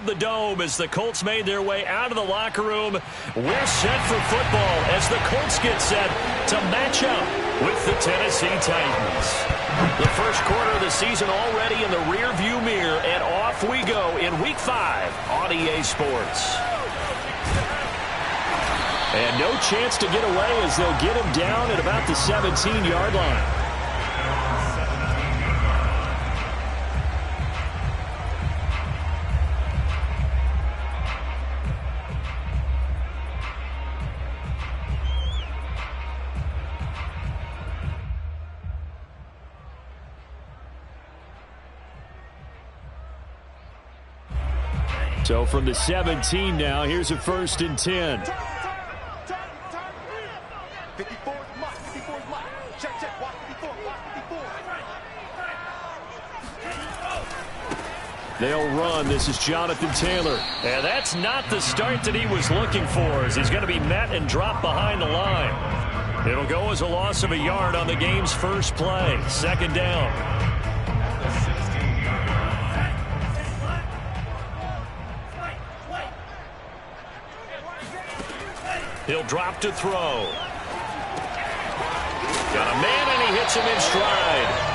of the Dome as the Colts made their way out of the locker room. We're set for football as the Colts get set to match up with the Tennessee Titans. The first quarter of the season already in the rearview mirror, and off we go in Week 5 on EA Sports. And no chance to get away as they'll get him down at about the 17-yard line. So from the 17 now, here's a 1st and 10. They'll run. This is Jonathan Taylor. And that's not the start that he was looking for, as he's going to be met and dropped behind the line. It'll go as a loss of a yard on the game's first play. 2nd down. He'll drop to throw. Got a man, and he hits him in stride.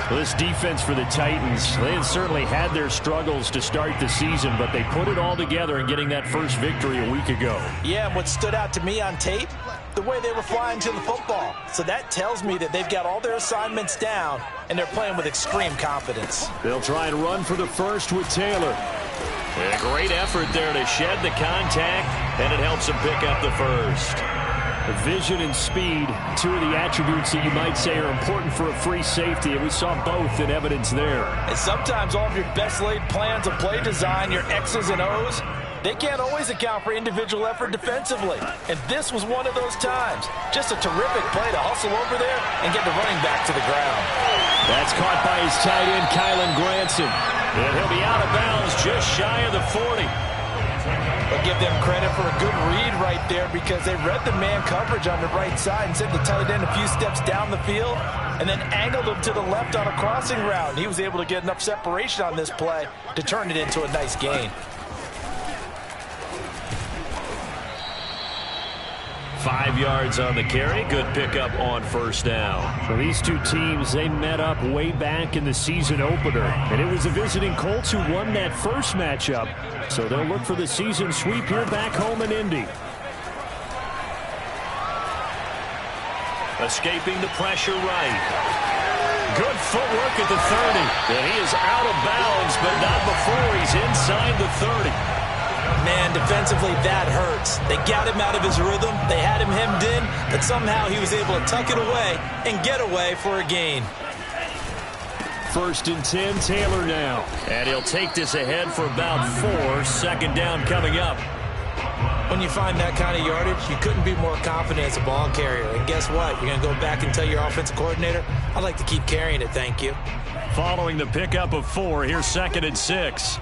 Well, this defense for the Titans, they had certainly had their struggles to start the season, but they put it all together in getting that first victory a week ago. Yeah, and what stood out to me on tape, the way they were flying to the football. So that tells me that they've got all their assignments down, and they're playing with extreme confidence. They'll try and run for the first with Taylor. And a great effort there to shed the contact, and it helps him pick up the first. Vision and speed, two of the attributes that you might say are important for a free safety, and we saw both in evidence there. And sometimes all of your best laid plans of play design, your X's and O's, they can't always account for individual effort defensively. And this was one of those times. Just a terrific play to hustle over there and get the running back to the ground. That's caught by his tight end, Kylan Granson. And he'll be out of bounds just shy of the 40. But give them credit for a good read right there, because they read the man coverage on the right side and sent the tight end a few steps down the field and then angled him to the left on a crossing route. And he was able to get enough separation on this play to turn it into a nice gain. 5 yards on the carry. Good pickup on 1st down. So these two teams, they met up way back in the season opener. And it was the visiting Colts who won that first matchup. So they'll look for the season sweep here back home in Indy. Escaping the pressure right. Good footwork at the 30. And he is out of bounds, but not before he's inside the 30. Man, defensively, that hurts. They got him out of his rhythm. They had him hemmed in, but somehow he was able to tuck it away and get away for a gain. 1st and 10, Taylor now. And he'll take this ahead for about 4. 2nd down coming up. When you find that kind of yardage, you couldn't be more confident as a ball carrier. And guess what? You're going to go back and tell your offensive coordinator, I'd like to keep carrying it, thank you. Following the pickup of 4, here's 2nd and 6.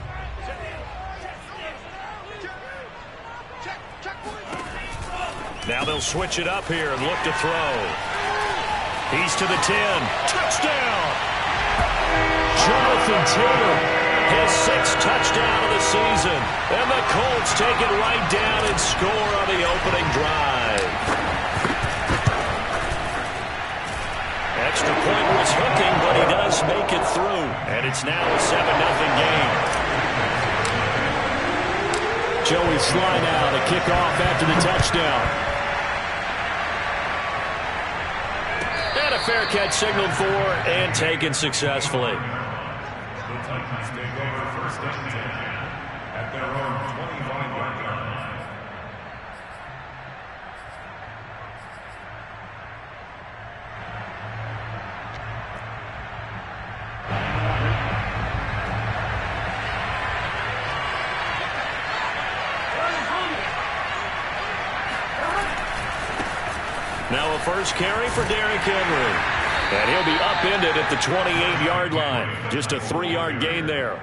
Now they'll switch it up here and look to throw. He's to the 10. Touchdown! Jonathan Taylor, his 6th touchdown of the season. And the Colts take it right down and score on the opening drive. Extra point was hooking, but he does make it through. And it's now a 7-0 game. Joey slide out, a kickoff after the touchdown. And a fair catch signaled for and taken successfully. The Titans take over 1st and 10 at their own 25-yard line. Now a first carry for Derrick Henry. And he'll be upended at the 28-yard line. Just a 3-yard gain there.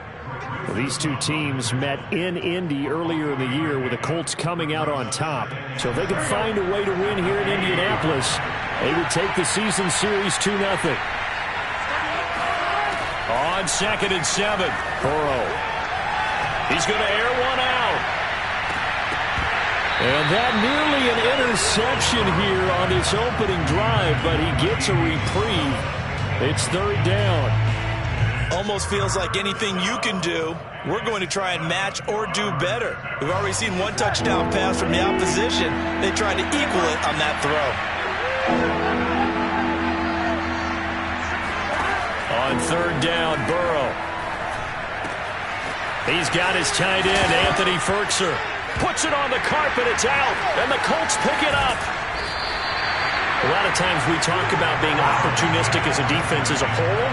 Well, these two teams met in Indy earlier in the year with the Colts coming out on top. So if they can find a way to win here in Indianapolis, they would take the season series 2-0. On 2nd and 7. Burrow. He's going to air one out. And that nearly an interception here on this opening drive, but he gets a reprieve. It's third down. Almost feels like anything you can do, we're going to try and match or do better. We've already seen one touchdown pass from the opposition. They tried to equal it on that throw. On third down, Burrow. He's got his tight end, Anthony Ferkser. Puts it on the carpet, it's out, and the Colts pick it up. A lot of times we talk about being opportunistic as a defense as a whole.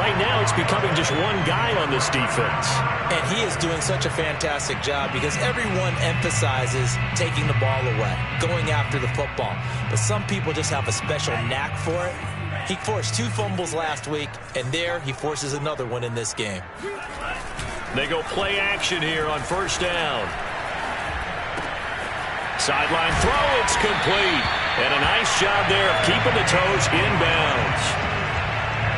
Right now it's becoming just one guy on this defense. And he is doing such a fantastic job because everyone emphasizes taking the ball away, going after the football. But some people just have a special knack for it. He forced 2 fumbles last week, and there he forces another one in this game. They go play action here on first down. Sideline throw, it's complete. And a nice job there of keeping the toes inbounds.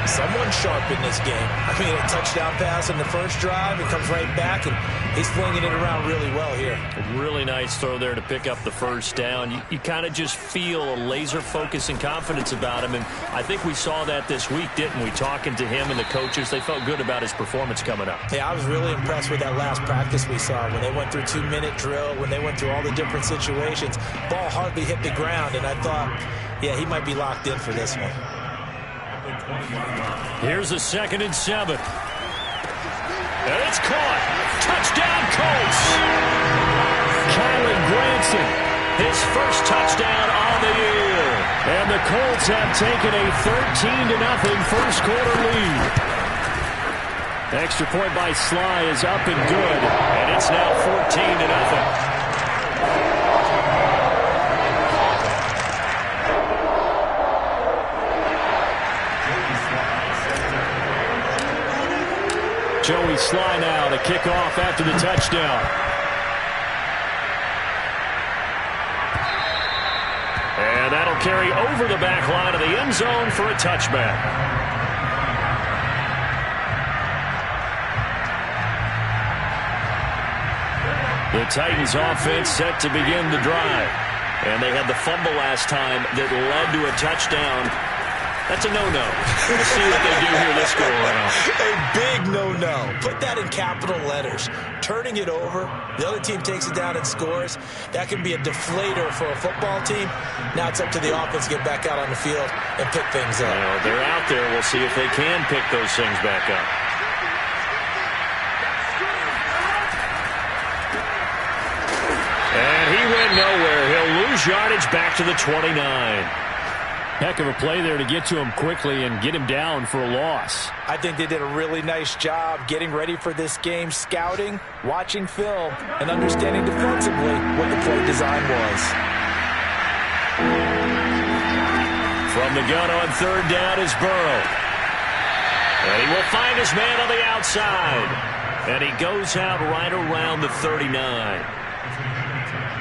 Someone sharp in this game. I mean, a touchdown pass in the first drive. It comes right back, and he's flinging it around really well here. A really nice throw there to pick up the first down. You kind of just feel a laser focus and confidence about him, and I think we saw that this week, didn't we? Talking to him and the coaches, they felt good about his performance coming up. Yeah, I was really impressed with that last practice we saw when they went through 2-minute drill, when they went through all the different situations. Ball hardly hit the ground, and I thought, yeah, he might be locked in for this one. Here's a 2nd and 7. And it's caught. Touchdown, Colts. Kylan Granson, His first touchdown on the year. and the Colts have taken a 13-0 first quarter lead. Extra point by Sly is up and good. And it's now 14-0. Joey Sly now to kick off after the touchdown. And that'll carry over the back line of the end zone for a touchback. The Titans offense set to begin the drive. And they had the fumble last time that led to a touchdown. That's a no-no. We'll see what they do here this go around. A big no-no. Put that in capital letters. Turning it over, the other team takes it down and scores. That can be a deflator for a football team. Now it's up to the offense to get back out on the field and pick things up. Well, they're out there. We'll see if they can pick those things back up. And he went nowhere. He'll lose yardage back to the 29. Heck of a play there to get to him quickly and get him down for a loss. I think they did a really nice job getting ready for this game, scouting, watching film, and understanding defensively what the play design was. From the gun on third down is Burrow. And he will find his man on the outside. And he goes out right around the 39.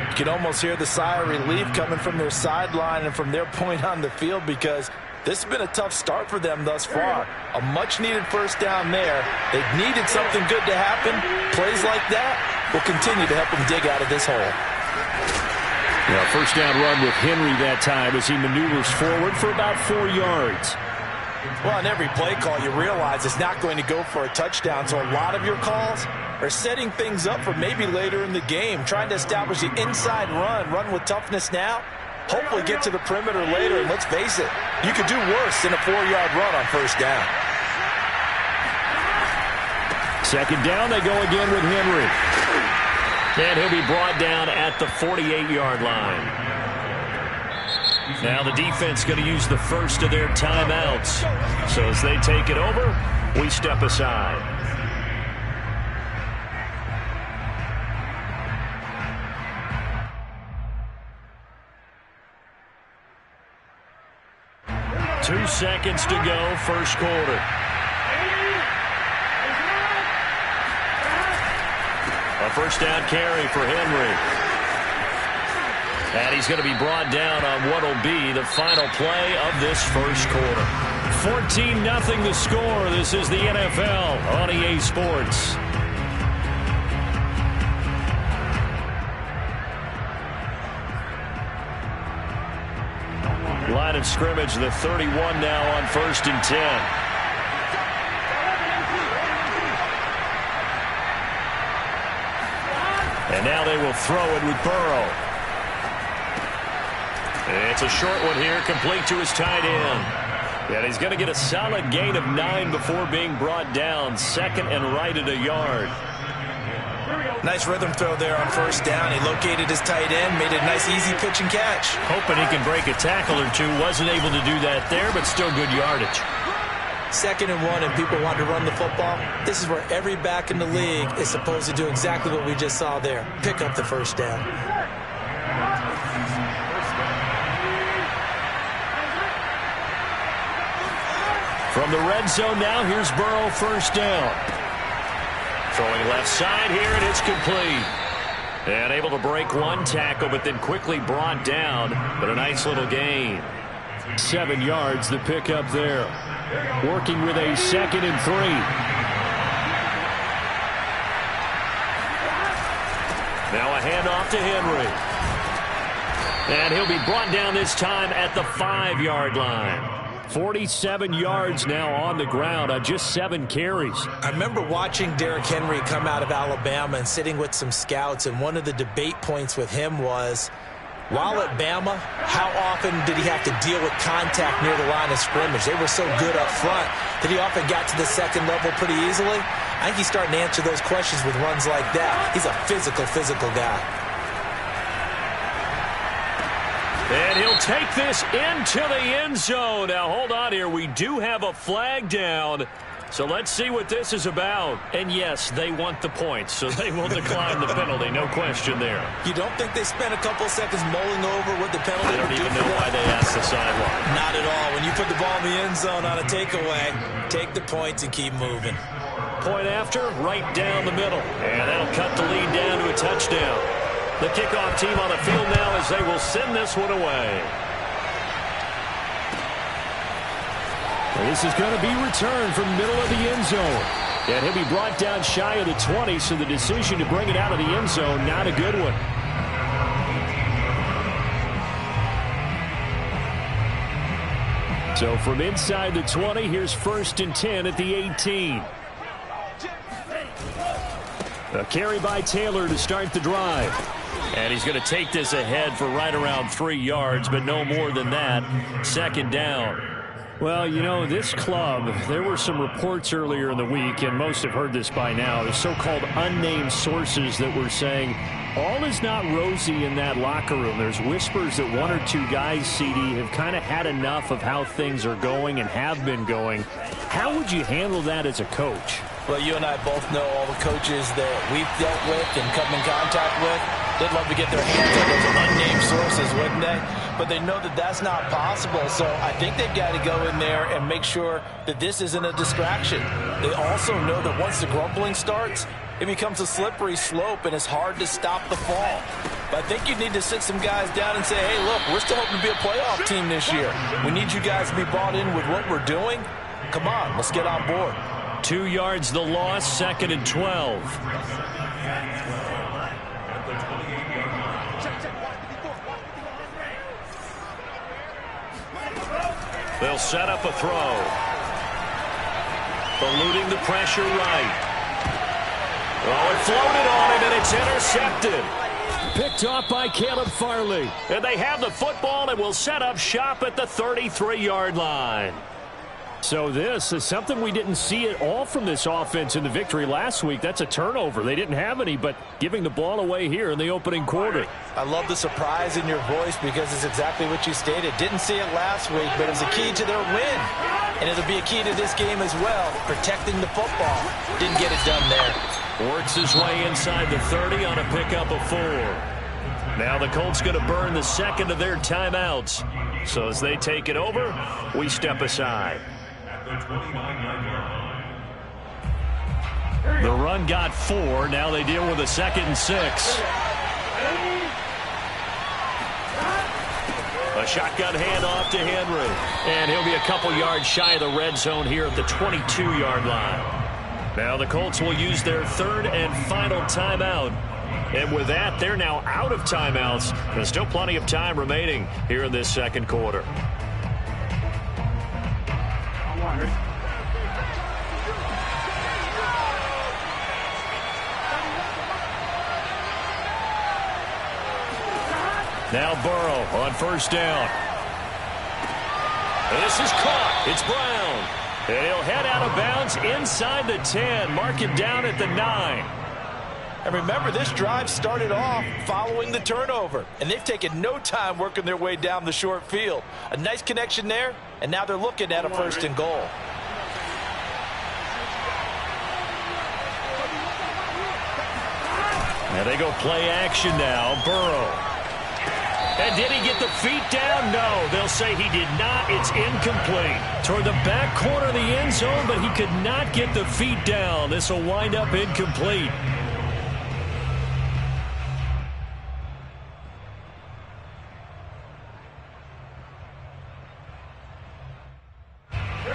You can almost hear the sigh of relief coming from their sideline and from their point on the field because this has been a tough start for them thus far. A much-needed first down there. They've needed something good to happen. Plays like that will continue to help them dig out of this hole. Yeah, first down run with Henry that time as he maneuvers forward for about 4 yards. Well, on every play call, you realize it's not going to go for a touchdown, so a lot of your calls are setting things up for maybe later in the game, trying to establish the inside run with toughness now, hopefully get to the perimeter later, and let's face it, you could do worse than a 4-yard run on first down. Second down, they go again with Henry. And he'll be brought down at the 48-yard line. Now the defense going to use the first of their timeouts. So as they take it over, we step aside. Two seconds to go, first quarter. A first down carry for Henry. And he's going to be brought down on what will be the final play of this first quarter. 14-0 the score. This is the NFL on EA Sports. line of scrimmage, the 31 now on 1st and 10. And now they will throw it with Burrow. It's a short one here, complete to his tight end. And he's going to get a solid gain of 9 before being brought down. 2nd and right at a yard. Nice rhythm throw there on 1st down. He located his tight end, made a nice easy pitch and catch. Hoping he can break a tackle or two. Wasn't able to do that there, but still good yardage. 2nd and 1 and people want to run the football. This is where every back in the league is supposed to do exactly what we just saw there. Pick up the 1st down. From the red zone now, here's Burrow, 1st down. Throwing left side here, and it's complete. And able to break one tackle, but then quickly brought down. But a nice little gain. 7 yards, the pickup there. Working with a 2nd and 3. Now a handoff to Henry. And he'll be brought down this time at the 5-yard line. 47 yards now on the ground on just 7 carries. I remember watching Derrick Henry come out of Alabama and sitting with some scouts, and one of the debate points with him was, while at Bama, how often did he have to deal with contact near the line of scrimmage? They were so good up front that he often got to the 2nd level pretty easily. I think he's starting to answer those questions with runs like that. He's a physical guy. And he'll take this into the end zone. Now, hold on here. We do have a flag down. So let's see what this is about. And, yes, they want the points, so they will decline the penalty. No question there. You don't think they spent a couple seconds mulling over what the penalty I don't even know why they asked the sideline. Not at all. When you put the ball in the end zone on a takeaway, take the points and keep moving. Point after, right down the middle. And that'll cut the lead down to a touchdown. The kickoff team on the field now as they will send this one away. Well, this is going to be returned from middle of the end zone. And he'll be brought down shy of the 20, so the decision to bring it out of the end zone, not a good one. So from inside the 20, here's 1st and 10 at the 18. A carry by Taylor to start the drive. And he's going to take this ahead for right around 3 yards, but no more than that. 2nd down. Well, you know, this club, there were some reports earlier in the week, and most have heard this by now, the so-called unnamed sources that were saying all is not rosy in that locker room. There's whispers that 1 or 2 guys, CD, have kind of had enough of how things are going and have been going. How would you handle that as a coach? Well, you and I both know all the coaches that we've dealt with and come in contact with. They'd love to get their hands on those unnamed sources, wouldn't they? But they know that that's not possible, so I think they've got to go in there and make sure that this isn't a distraction. They also know that once the grumbling starts, it becomes a slippery slope, and it's hard to stop the fall. But I think you need to sit some guys down and say, hey, look, we're still hoping to be a playoff team this year. We need you guys to be bought in with what we're doing. Come on, let's get on board. 2 yards the loss, 2nd and 12. They'll set up a throw. Eluding the pressure right. Oh, it floated on him, and it's intercepted. Picked off by Caleb Farley. And they have the football and will set up shop at the 33-yard line. So this is something we didn't see at all from this offense in the victory last week. That's a turnover. They didn't have any, but giving the ball away here in the opening quarter. I love the surprise in your voice because it's exactly what you stated. Didn't see it last week, but it was a key to their win. And it'll be a key to this game as well, protecting the football. Didn't get it done there. Works his way inside the 30 on a pickup of 4. Now the Colts going to burn the 2nd of their timeouts. So as they take it over, we step aside. The run got 4. Now they deal with a 2nd and 6. A shotgun handoff to Henry. And he'll be a couple yards shy of the red zone here at the 22-yard line. Now the Colts will use their 3rd and final timeout. And with that, they're now out of timeouts. There's still plenty of time remaining here in this 2nd quarter. Now Burrow on first down. This is caught. It's Brown. And he'll head out of bounds inside the 10. Mark him down at the 9. And remember, this drive started off following the turnover. And they've taken no time working their way down the short field. A nice connection there, and now they're looking at a first and goal. Now they go play action now. Burrow. And did he get the feet down? No. They'll say he did not. It's incomplete. Toward the back corner of the end zone, but he could not get the feet down. This will wind up incomplete.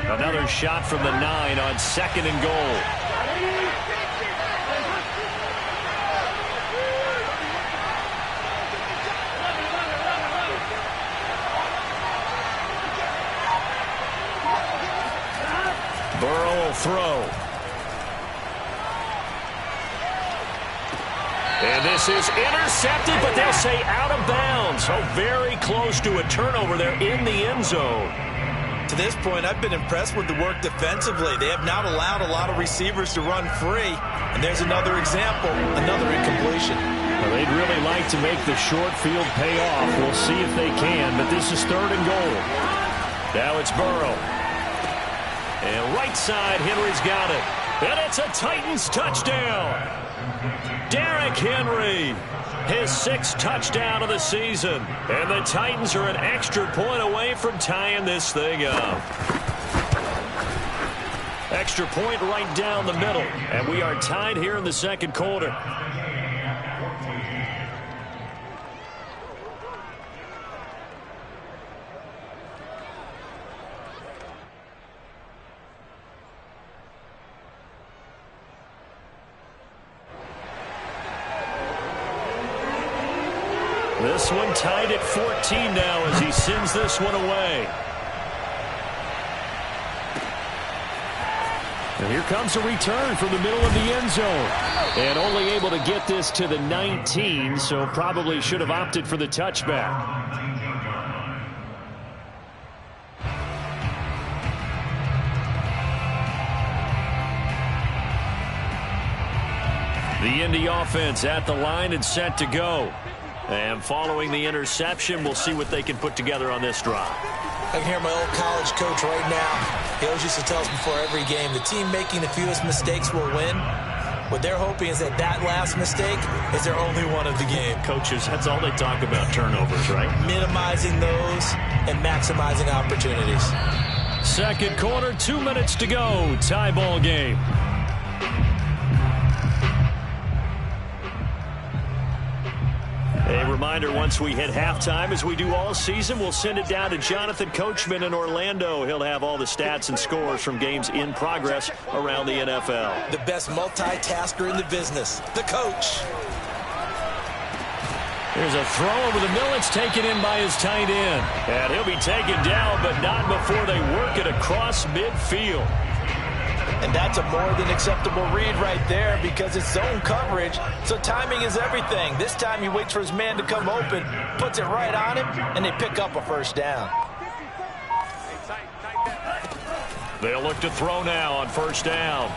Another shot from the 9 on second and goal. Burrow will throw. And this is intercepted, but they'll say out of bounds. So very close to a turnover there in the end zone. To this point, I've been impressed with the work defensively. They have not allowed a lot of receivers to run free. And there's another example, another incompletion. Well, they'd really like to make the short field pay off. We'll see if they can, but this is third and goal. Now it's Burrow. And right side, Henry's got it. And it's a Titans touchdown. Derrick Henry, his 6th touchdown of the season. And the Titans are an extra point away from tying this thing up. Extra point right down the middle. And we are tied here in the second quarter. This one tied at 14 now as he sends this one away. And here comes a return from the middle of the end zone. And only able to get this to the 19, so probably should have opted for the touchback. The Indy offense at the line and set to go. And following the interception, we'll see what they can put together on this drive. I can hear my old college coach right now. He always used to tell us before every game, the team making the fewest mistakes will win. What they're hoping is that last mistake is their only one of the game. Coaches, that's all they talk about, turnovers, right? Minimizing those and maximizing opportunities. Second quarter, 2 minutes to go. Tie ball game. A reminder, once we hit halftime, as we do all season, we'll send it down to Jonathan Coachman in Orlando. He'll have all the stats and scores from games in progress around the NFL. The best multitasker in the business, the coach. There's a throw over the middle. It's taken in by his tight end. And he'll be taken down, but not before they work it across midfield. And that's a more than acceptable read right there because it's zone coverage, so timing is everything. This time he waits for his man to come open, puts it right on him, and they pick up a first down. They'll look to throw now on first down.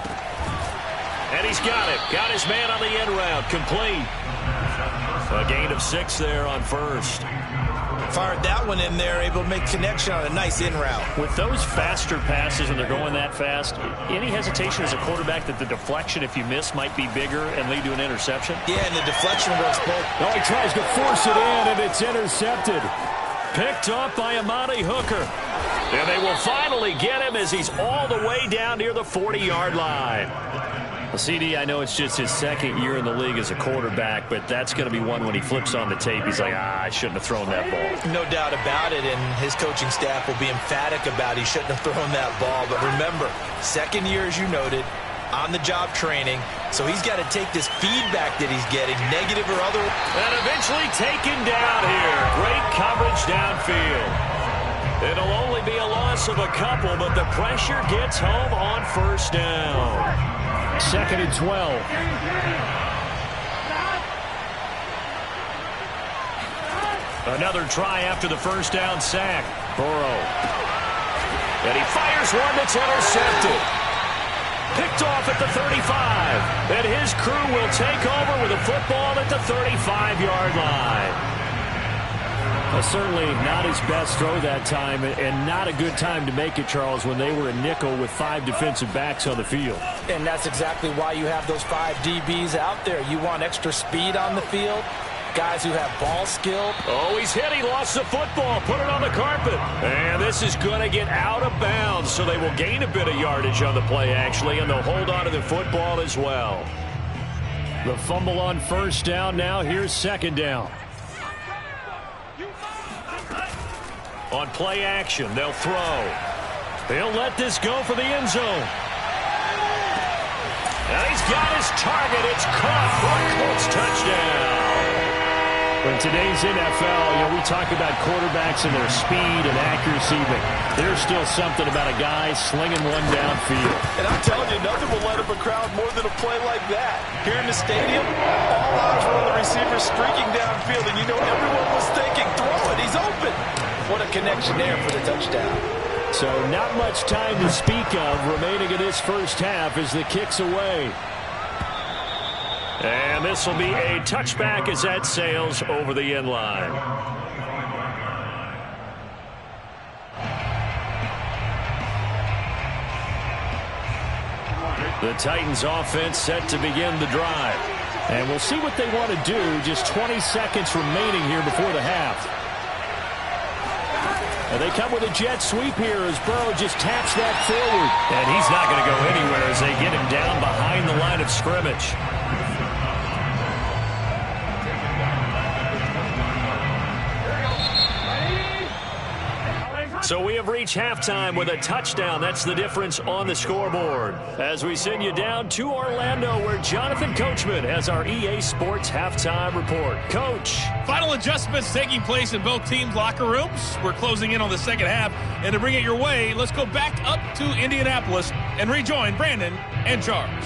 And he's got it. Got his man on the end route. Complete. A gain of 6 there on first. Fired that one in there, able to make connection on a nice in route. With those faster passes and they're going that fast, any hesitation as a quarterback that the deflection, if you miss, might be bigger and lead to an interception? Yeah, and the deflection works both. Oh, he tries to force it in, and it's intercepted. Picked off by Amani Hooker. And they will finally get him as he's all the way down near the 40-yard line. Well, CD, I know it's just his second year in the league as a quarterback, but that's going to be one when he flips on the tape. He's like, I shouldn't have thrown that ball. No doubt about it, and his coaching staff will be emphatic about he shouldn't have thrown that ball. But remember, second year, as you noted, on-the-job training, so he's got to take this feedback that he's getting, negative or other. And eventually taken down here. Great coverage downfield. It'll only be a loss of a couple, but the pressure gets home on first down. 2nd and 12. Another try after the first down sack. Burrow. And he fires one that's intercepted. Picked off at the 35. And his crew will take over with a football at the 35-yard line. Well, certainly not his best throw that time, and not a good time to make it, Charles, when they were a nickel with 5 defensive backs on the field. And that's exactly why you have those 5 DBs out there. You want extra speed on the field, guys who have ball skill. Oh, he's hit. He lost the football. Put it on the carpet. And this is going to get out of bounds, so they will gain a bit of yardage on the play, actually, and they'll hold on to the football as well. The fumble on first down now. Here's 2nd down. On play action, they'll throw. They'll let this go for the end zone. And he's got his target. It's caught for a Colts touchdown. In today's NFL, we talk about quarterbacks and their speed and accuracy, but there's still something about a guy slinging one downfield. And I'm telling you, nothing will light up a crowd more than a play like that. Here in the stadium, all eyes were on the receiver streaking downfield, and everyone was thinking, throw it, he's open. What a connection there for the touchdown. So not much time to speak of remaining in this first half as the kick's away. And this will be a touchback as that sails over the end line. The Titans offense set to begin the drive. And we'll see what they want to do. Just 20 seconds remaining here before the half. And they come with a jet sweep here as Burrow just taps that forward. And he's not going to go anywhere as they get him down behind the line of scrimmage. So we have reached halftime with a touchdown. That's the difference on the scoreboard. As we send you down to Orlando, where Jonathan Coachman has our EA Sports halftime report. Coach. Final adjustments taking place in both teams' locker rooms. We're closing in on the second half. And to bring it your way, let's go back up to Indianapolis and rejoin Brandon and Charles.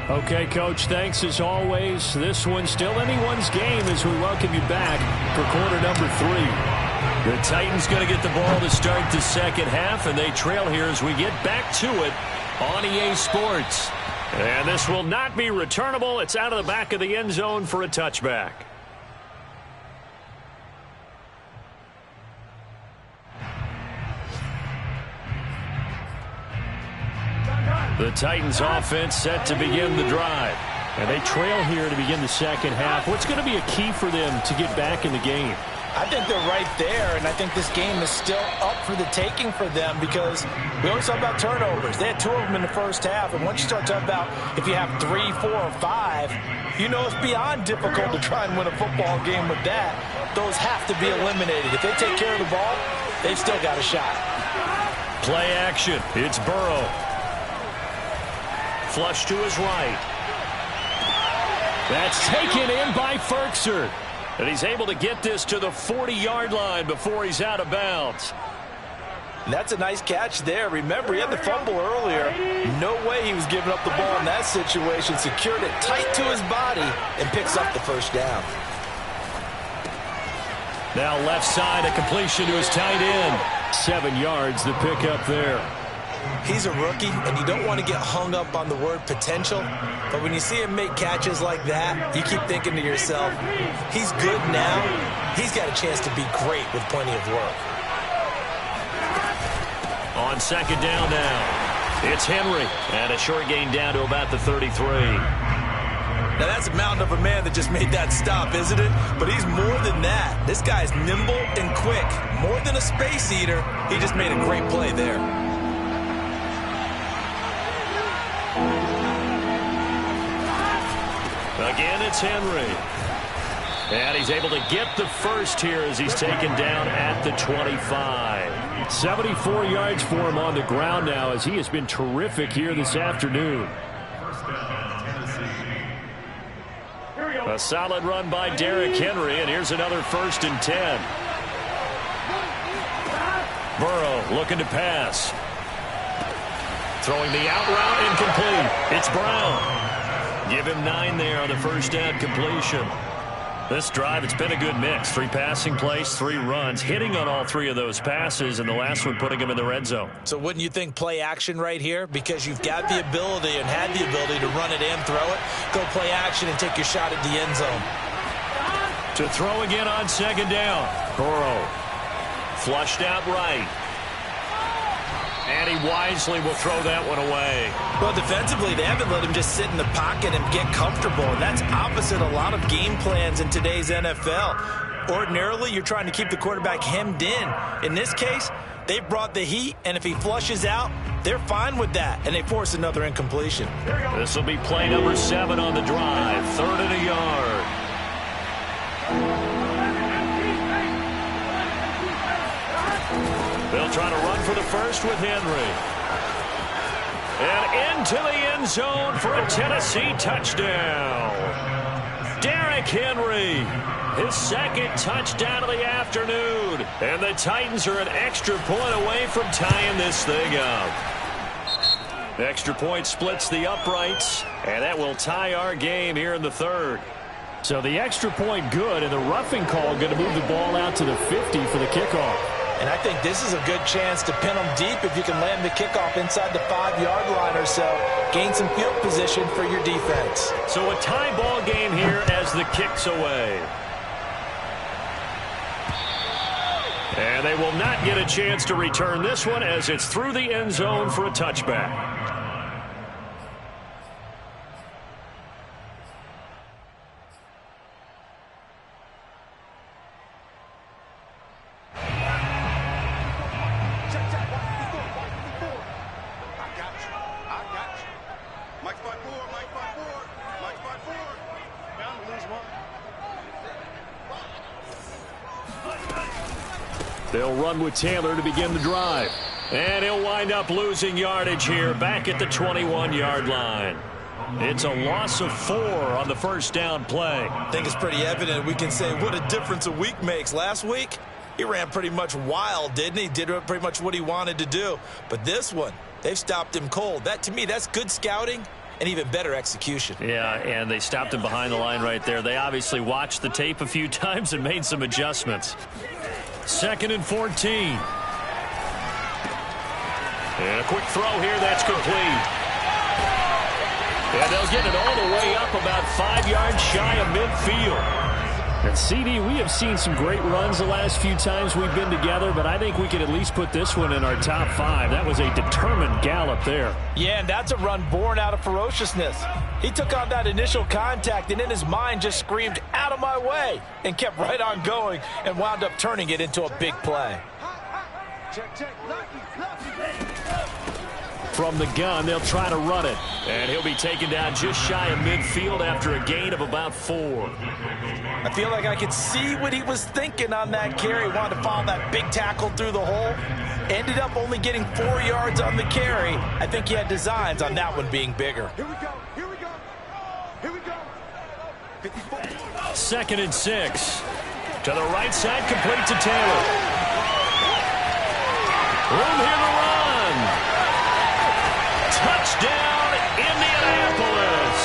Okay, Coach, thanks as always. This one's still anyone's game as we welcome you back for quarter number 3. The Titans going to get the ball to start the second half, and they trail here as we get back to it on EA Sports. And this will not be returnable. It's out of the back of the end zone for a touchback. The Titans offense set to begin the drive. And they trail here to begin the second half. What's going to be a key for them to get back in the game? I think they're right there, and I think this game is still up for the taking for them because we always talk about turnovers. They had 2 of them in the first half, and once you start talking about if you have 3, 4, or 5, it's beyond difficult to try and win a football game with that. Those have to be eliminated. If they take care of the ball, they've still got a shot. Play action. It's Burrow. Flush to his right. That's taken in by Ferkser. And he's able to get this to the 40-yard line before he's out of bounds. That's a nice catch there. Remember, he had the fumble earlier. No way he was giving up the ball in that situation. Secured it tight to his body and picks up the first down. Now left side, a completion to his tight end. 7 yards, the pickup there. He's a rookie, and you don't want to get hung up on the word potential. But when you see him make catches like that, you keep thinking to yourself, he's good now. He's got a chance to be great with plenty of work. On second down now, it's Henry. And a short gain down to about the 33. Now, that's a mountain of a man that just made that stop, isn't it? But he's more than that. This guy's nimble and quick. More than a space eater, he just made a great play there. Again, it's Henry. And he's able to get the first here as he's taken down at the 25. 74 yards for him on the ground now as he has been terrific here this afternoon. First down, Tennessee. Here we go. A solid run by Derrick Henry, and here's another 1st and 10. Burrow looking to pass. Throwing the out route, incomplete. It's Brown. Give him 9 there on the first down completion. This drive, it's been a good mix. 3 passing plays, 3 runs, hitting on all 3 of those passes, and the last one putting him in the red zone. So wouldn't you think play action right here? Because you've got the ability and had the ability to run it and throw it. Go play action and take your shot at the end zone. To throw again on 2nd down. Burrow flushed out right. And he wisely will throw that one away. Well, defensively, they haven't let him just sit in the pocket and get comfortable. And that's opposite a lot of game plans in today's NFL. Ordinarily, you're trying to keep the quarterback hemmed in. In this case, they brought the heat, and if he flushes out, they're fine with that, and they force another incompletion. This will be play number 7 on the drive. 3rd and a yard. They'll try to run for the first with Henry. And into the end zone for a Tennessee touchdown. Derrick Henry, his 2nd touchdown of the afternoon. And the Titans are an extra point away from tying this thing up. Extra point splits the uprights, and that will tie our game here in the 3rd. So the extra point good, and the roughing call going to move the ball out to the 50 for the kickoff. And I think this is a good chance to pin them deep if you can land the kickoff inside the 5-yard line or so. Gain some field position for your defense. So a tie ball game here as the kick's away. And they will not get a chance to return this one as it's through the end zone for a touchback. They'll run with Taylor to begin the drive. And he'll wind up losing yardage here back at the 21-yard line. It's a loss of 4 on the first down play. I think it's pretty evident. We can say what a difference a week makes. Last week, he ran pretty much wild, didn't he? Did pretty much what he wanted to do. But this one, they've stopped him cold. That, to me, that's good scouting and even better execution. Yeah, and they stopped him behind the line right there. They obviously watched the tape a few times and made some adjustments. 2nd and 14. And a quick throw here, that's complete. And they'll get it all the way up about 5 yards shy of midfield. And CD, we have seen some great runs the last few times we've been together, but I think we could at least put this one in our top 5. That was a determined gallop there. Yeah, and that's a run born out of ferociousness. He took on that initial contact and in his mind just screamed, "Out of my way," and kept right on going and wound up turning it into a big play. From the gun, they'll try to run it. And he'll be taken down just shy of midfield after a gain of about 4. I feel like I could see what he was thinking on that carry. Wanted to follow that big tackle through the hole. Ended up only getting 4 yards on the carry. I think he had designs on that one being bigger. Here we go. Here we go. Here we go. 54. 2nd and 6. To the right side, complete to Taylor. Room here to run. Touchdown, Indianapolis.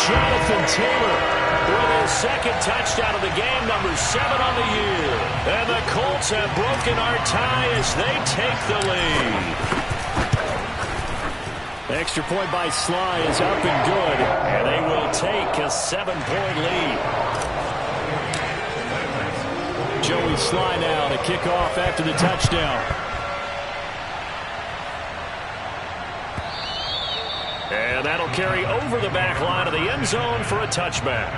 Jonathan Taylor with his 2nd touchdown of the game, number 7 on the year. And the Colts have broken our tie as they take the lead. Extra point by Sly is up and good. And they will take a 7-point lead. Joey Sly now to kick off after the touchdown. And that'll carry over the back line of the end zone for a touchback.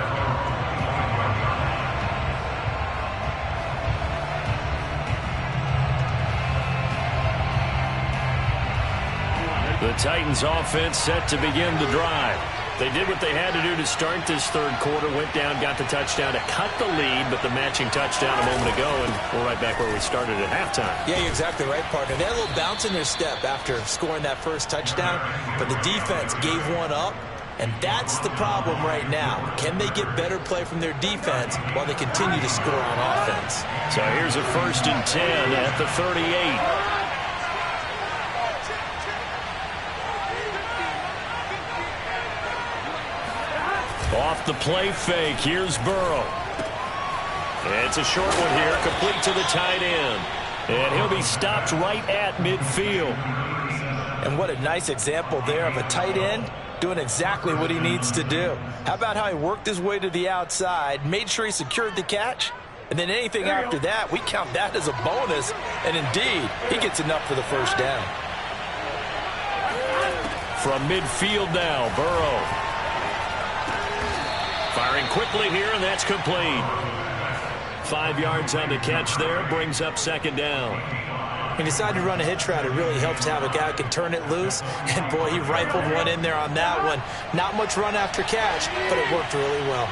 The Titans offense set to begin the drive. They did what they had to do to start this 3rd quarter, went down, got the touchdown to cut the lead, but the matching touchdown a moment ago, and we're right back where we started at halftime. Yeah, you're exactly right, partner. They had a little bounce in their step after scoring that first touchdown, but the defense gave one up, And that's the problem right now. Can they get better play from their defense while they continue to score on offense? So here's a 1st and 10 at the 38. Off the play fake, here's Burrow. It's a short one here, complete to the tight end. And he'll be stopped right at midfield. And what a nice example there of a tight end doing exactly what he needs to do. How about how he worked his way to the outside, made sure he secured the catch, and then anything after that, we count that as a bonus. And indeed, he gets enough for the first down. From midfield now, Burrow. Firing quickly here, and that's complete. 5 yards on the catch there, brings up 2nd down. He decided to run a hitch route. It really helps to have a guy who can turn it loose. And, boy, he rifled one in there on that one. Not much run after catch, but it worked really well.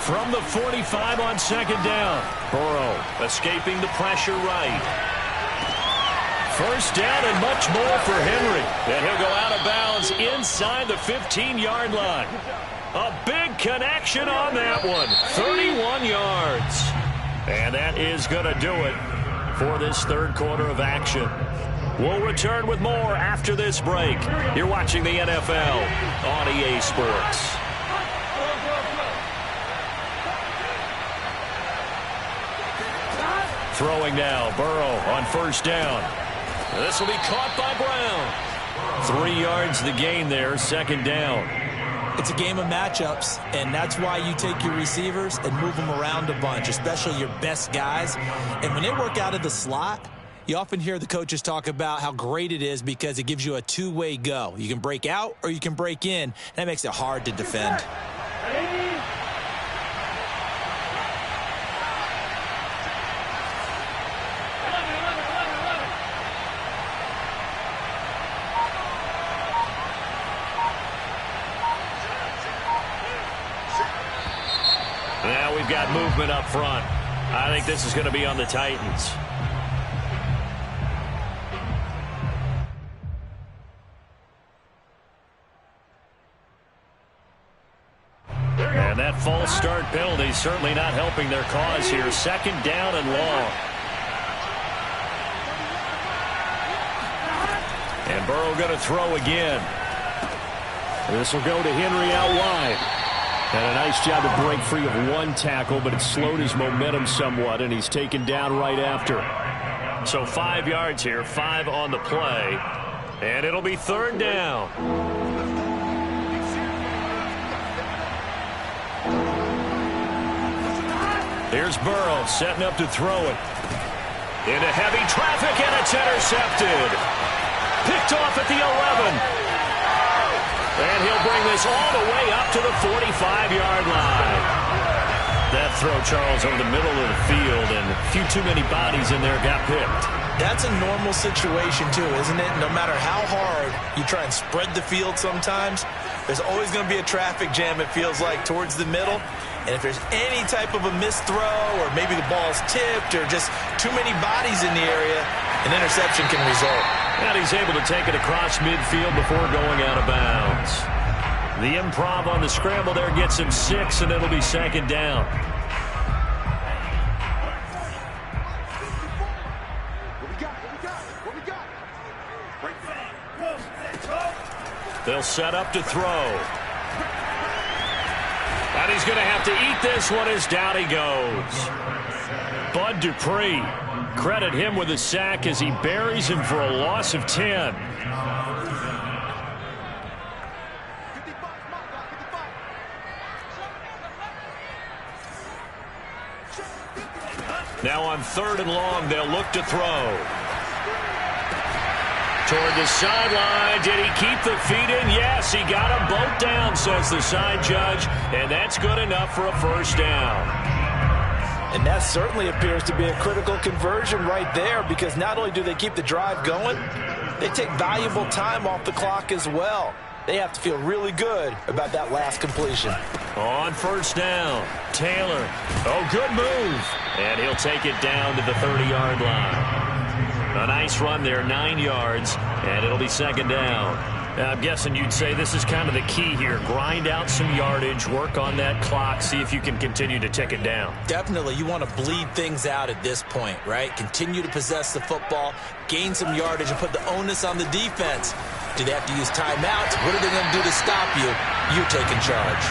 From the 45 on 2nd down, Burrow escaping the pressure right. 1st down and much more for Henry. And he'll go out of bounds inside the 15-yard line. A big connection on that one. 31 yards. And that is going to do it for this 3rd quarter of action. We'll return with more after this break. You're watching the NFL on EA Sports. Throwing now, Burrow on 1st down. This will be caught by Brown. 3 yards the gain there, 2nd down. It's a game of matchups, and that's why you take your receivers and move them around a bunch, especially your best guys. And when they work out of the slot, you often hear the coaches talk about how great it is because it gives you a two-way go. You can break out or you can break in. That makes it hard to defend. Now we've got movement up front. I think this is going to be on the Titans. And that false start penalty certainly not helping their cause here. 2nd down and long. And Burrow going to throw again. This will go to Henry out wide. And a nice job to break free of one tackle, but it slowed his momentum somewhat, and he's taken down right after. So 5 yards here, 5 on the play, and it'll be 3rd down. Here's Burrow setting up to throw it. Into heavy traffic, and it's intercepted. Picked off at the 11. And he'll bring this all the way up to the 45-yard line. That throw, Charles, over the middle of the field, and a few too many bodies in there got picked. That's a normal situation, too, isn't it? No matter how hard you try and spread the field sometimes, there's always going to be a traffic jam, it feels like, towards the middle. And if there's any type of a missed throw or maybe the ball's tipped or just too many bodies in the area, an interception can result. And he's able to take it across midfield before going out of bounds. The improv on the scramble there gets him 6, and it'll be 2nd down. They'll set up to throw. And he's going to have to eat this one as down he goes. Bud Dupree, credit him with a sack as he buries him for a loss of 10. Now on 3rd and long, they'll look to throw. Toward the sideline. Did he keep the feet in? Yes, he got them both down, says the side judge, and that's good enough for a 1st down. And that certainly appears to be a critical conversion right there, because not only do they keep the drive going, they take valuable time off the clock as well. They have to feel really good about that last completion. On 1st down, Taylor. Oh, good move. And he'll take it down to the 30-yard line. A nice run there, 9 yards, and it'll be 2nd down. I'm guessing you'd say this is kind of the key here. Grind out some yardage, work on that clock, see if you can continue to tick it down. Definitely. You want to bleed things out at this point, right? Continue to possess the football, gain some yardage, and put the onus on the defense. Do they have to use timeouts? What are they going to do to stop you? You're taking charge.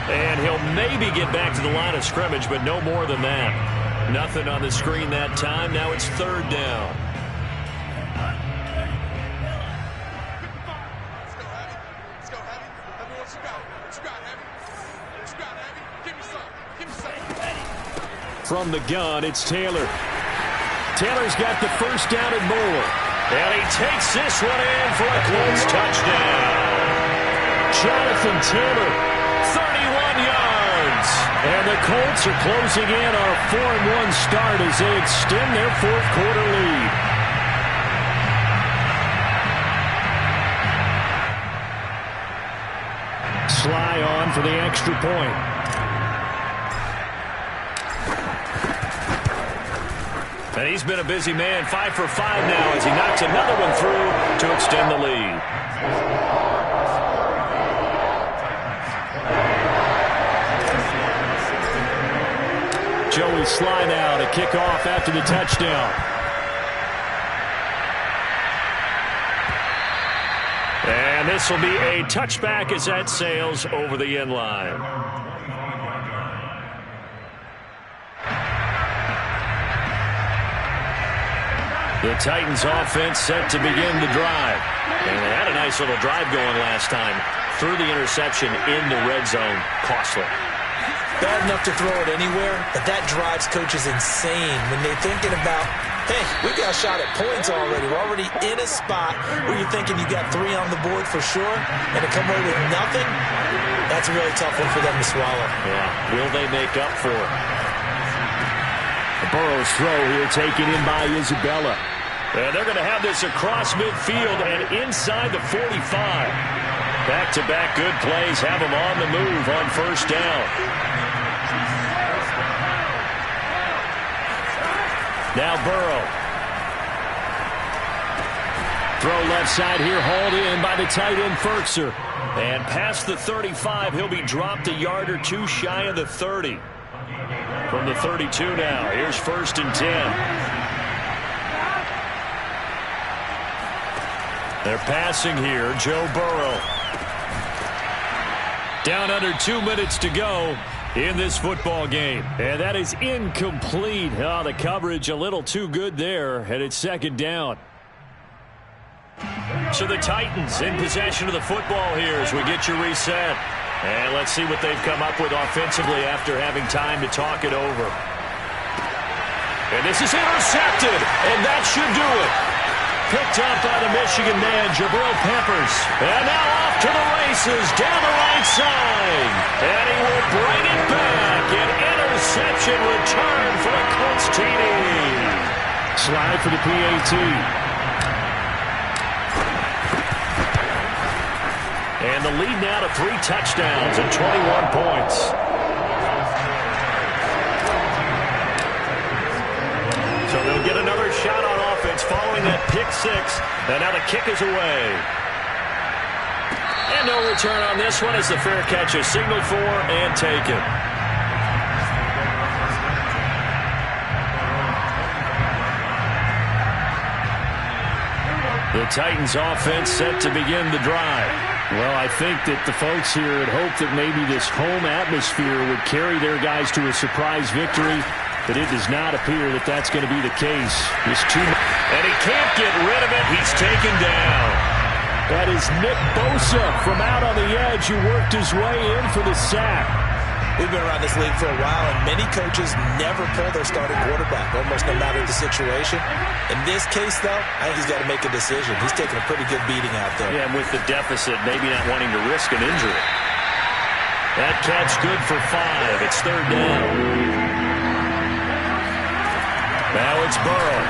And he'll maybe get back to the line of scrimmage, but no more than that. Nothing on the screen that time. Now it's third down. From the gun, it's Taylor. Taylor's got the first down and more. And he takes this one in for a close touchdown. Jonathan Taylor, 31 yards. And the Colts are closing in on a 4-1 start as they extend their fourth quarter lead. Sly on for the extra point. And he's been a busy man, 5 for 5 now as he knocks another one through to extend the lead. Joey Sly now to kick off after the touchdown. And this will be a touchback as that sails over the end line. The Titans offense set to begin the drive. And they had a nice little drive going last time. Threw the interception in the red zone. Costly. Bad enough to throw it anywhere, but that drives coaches insane when they're thinking about, hey, we got a shot at points already. We're already in a spot where you're thinking you got 3 on the board for sure, and to come away with nothing, that's a really tough one for them to swallow. Yeah, will they make up for it? Burrow's throw here taken in by Isabella. And they're going to have this across midfield and inside the 45. Back-to-back good plays have them on the move on first down. Now Burrow. Throw left side here, hauled in by the tight end Ferkser. And past the 35, he'll be dropped a yard or two shy of the 30. From the 32 now, here's 1st and 10. They're passing here, Joe Burrow. Down under 2 minutes to go in this football game. And that is incomplete. Oh, the coverage a little too good there, and it's 2nd down. So the Titans in possession of the football here as we get you reset. And let's see what they've come up with offensively after having time to talk it over. And this is intercepted, and that should do it. Picked up by the Michigan man, Jabril Peppers. And now off to the races down the right side. And he will bring it back. An interception return for the Colts TD. Slide for the PAT. And the lead now to 3 touchdowns and 21 points. So they'll get another shot on offense following that pick 6. And now the kick is away. And no return on this one as the fair catch is signaled for and taken. The Titans offense set to begin the drive. Well, I think that the folks here had hoped that maybe this home atmosphere would carry their guys to a surprise victory, but it does not appear that that's going to be the case. And he can't get rid of it. He's taken down. That is Nick Bosa from out on the edge who worked his way in for the sack. We've been around this league for a while, and many coaches never pull their starting quarterback, almost no matter the situation. In this case, though, I think he's got to make a decision. He's taking a pretty good beating out there. Yeah, with the deficit, maybe not wanting to risk an injury. That catch good for 5. It's 3rd down. Now it's Burrow.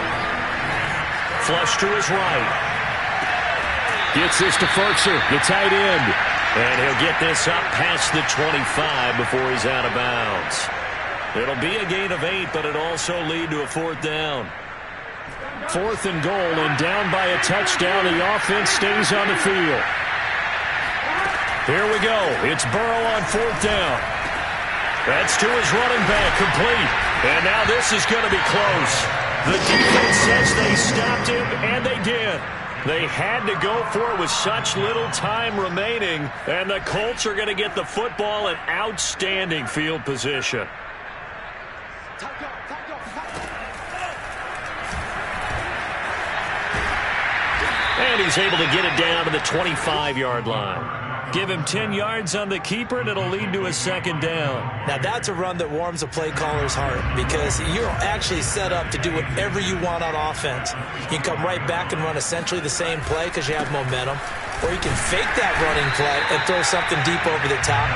Flush to his right. Gets this to Ferkser, the tight end. And he'll get this up past the 25 before he's out of bounds. It'll be a gain of 8, but it'll also lead to a 4th down. 4th and goal, and down by a touchdown. The offense stays on the field. Here we go. It's Burrow on 4th down. That's to his running back, complete. And now this is going to be close. The defense says they stopped him, and they did. They had to go for it with such little time remaining, and the Colts are going to get the football in outstanding field position. And he's able to get it down to the 25-yard line. Give him 10 yards on the keeper, and it'll lead to a 2nd down. Now, that's a run that warms a play caller's heart because you're actually set up to do whatever you want on offense. You can come right back and run essentially the same play because you have momentum, or you can fake that running play and throw something deep over the top,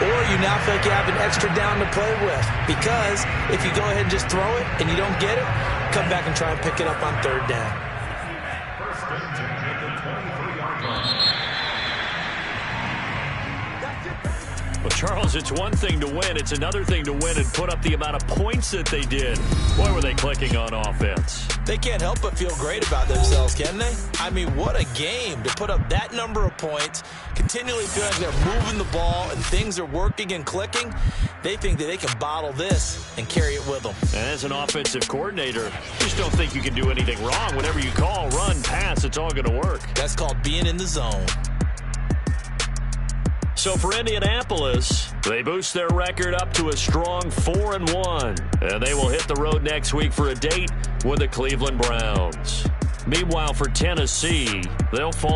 or you now feel like you have an extra down to play with because if you go ahead and just throw it and you don't get it, come back and try and pick it up on 3rd down. First and 10 at the 23-yard line. Well, Charles, it's one thing to win. It's another thing to win and put up the amount of points that they did. Boy, were they clicking on offense. They can't help but feel great about themselves, can they? I mean, what a game to put up that number of points, continually feel like they're moving the ball and things are working and clicking. They think that they can bottle this and carry it with them. And as an offensive coordinator, you just don't think you can do anything wrong. Whatever you call, run, pass, it's all going to work. That's called being in the zone. So for Indianapolis, they boost their record up to a strong 4-1, and they will hit the road next week for a date with the Cleveland Browns. Meanwhile, for Tennessee, they'll fall